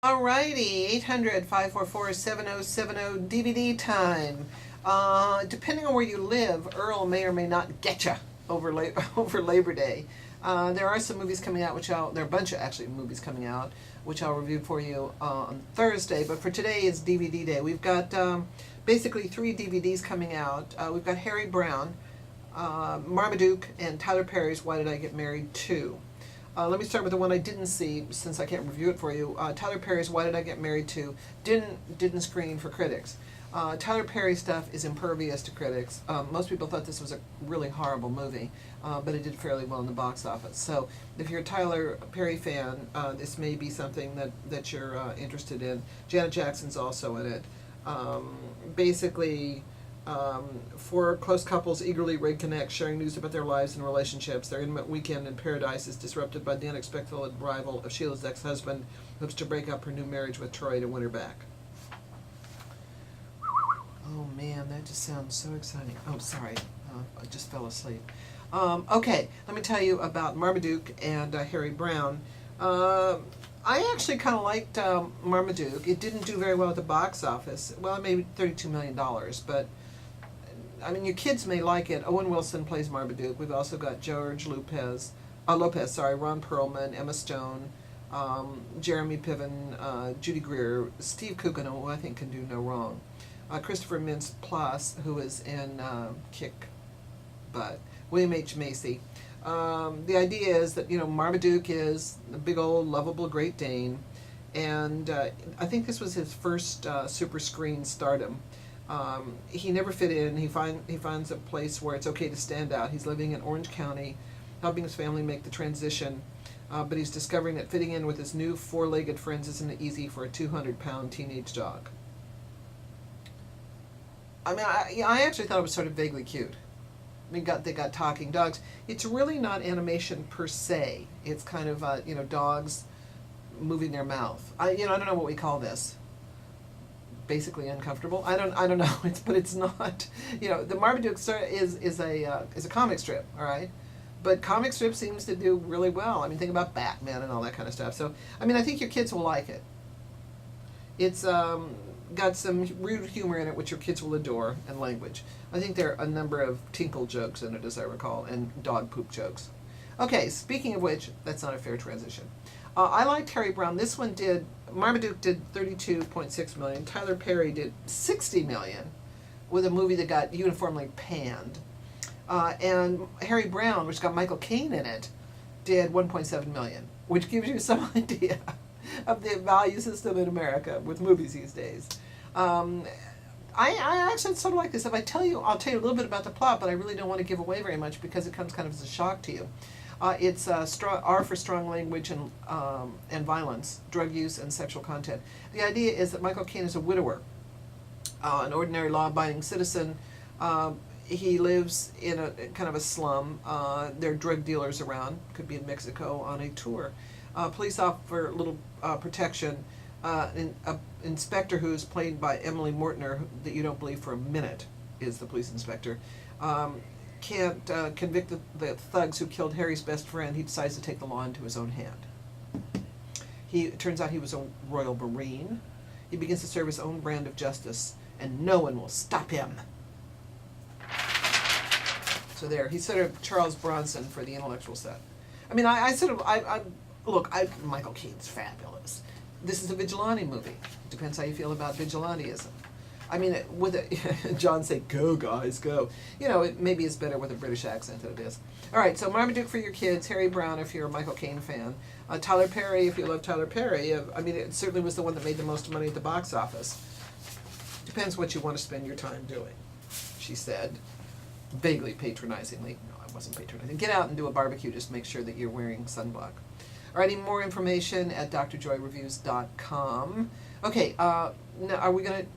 Alrighty, 800-544-7070 DVD time. Depending on where you live, Earl may or may not get you over, over Labor Day. There are some movies coming out, there are a bunch of actually movies coming out, which I'll review for you on Thursday. But for today, it's DVD day. We've got basically 3 DVDs coming out. We've got Harry Brown, Marmaduke, and Tyler Perry's Why Did I Get Married 2. Let me start with the one I didn't see, since I can't review it for you. Tyler Perry's Why Did I Get Married 2 didn't screen for critics. Tyler Perry stuff is impervious to critics. Most people thought this was a really horrible movie, but it did fairly well in the box office. So if you're a Tyler Perry fan, this may be something that you're interested in. Janet Jackson's also in it. Basically, 4 close couples eagerly reconnect, sharing news about their lives and relationships. Their intimate weekend in paradise is disrupted by the unexpected arrival of Sheila's ex-husband, who hopes to break up her new marriage with Troy to win her back. Oh man, that just sounds so exciting. Oh, sorry, I just fell asleep. Okay, let me tell you about Marmaduke and Harry Brown. I actually kind of liked Marmaduke. It didn't do very well at the box office. Well, it made $32 million, but I mean, your kids may like it. Owen Wilson plays Marmaduke. We've also got George Lopez, Ron Perlman, Emma Stone, Jeremy Piven, Judy Greer, Steve Coogan, who I think can do no wrong, Christopher Mintz-Plasse, who is in Kick Butt, William H. Macy. The idea is that, Marmaduke is a big old lovable Great Dane, and I think this was his first super screen stardom. He never fit in. He finds a place where it's okay to stand out. He's living in Orange County, helping his family make the transition, but he's discovering that fitting in with his new 4-legged friends isn't easy for a 200-pound teenage dog. I mean, I actually thought it was sort of vaguely cute. I mean, they got talking dogs. It's really not animation per se. It's kind of dogs moving their mouth. I don't know what we call this. Basically uncomfortable. I don't know. But it's not. The Marmaduke is a comic strip. All right, but comic strip seems to do really well. I mean, think about Batman and all that kind of stuff. So I mean, I think your kids will like it. It's got some rude humor in it, which your kids will adore, and language. I think there are a number of tinkle jokes in it, as I recall, and dog poop jokes. Okay, speaking of which, that's not a fair transition. I liked Harry Brown. This one Marmaduke did $32.6 million. Tyler Perry did $60 million with a movie that got uniformly panned. And Harry Brown, which got Michael Caine in it, did $1.7 million, which gives you some idea of the value system in America with movies these days. I actually sort of like this. If I'll tell you a little bit about the plot, but I really don't want to give away very much because it comes kind of as a shock to you. It's R for strong language and violence, drug use, and sexual content. The idea is that Michael Caine is a widower, an ordinary law-abiding citizen. He lives in a kind of a slum. There are drug dealers around, could be in Mexico on a tour. Police offer little protection. An inspector who's played by Emily Mortner, that you don't believe for a minute is the police inspector, can't convict the thugs who killed Harry's best friend. He decides to take the law into his own hand. It turns out he was a Royal Marine. He begins to serve his own brand of justice, and no one will stop him. So there, he's sort of Charles Bronson for the intellectual set. I mean, look, Michael Caine's fabulous. This is a vigilante movie. Depends how you feel about vigilantism. I mean, John say, "Go guys, go." Maybe it's better with a British accent than it is. All right, so Marmaduke for your kids, Harry Brown if you're a Michael Caine fan, Tyler Perry if you love Tyler Perry. I mean, it certainly was the one that made the most money at the box office. Depends what you want to spend your time doing, she said, vaguely patronizingly. No, I wasn't patronizing. Get out and do a barbecue. Just make sure that you're wearing sunblock. All right, more information at drjoyreviews.com. Okay, now are we going to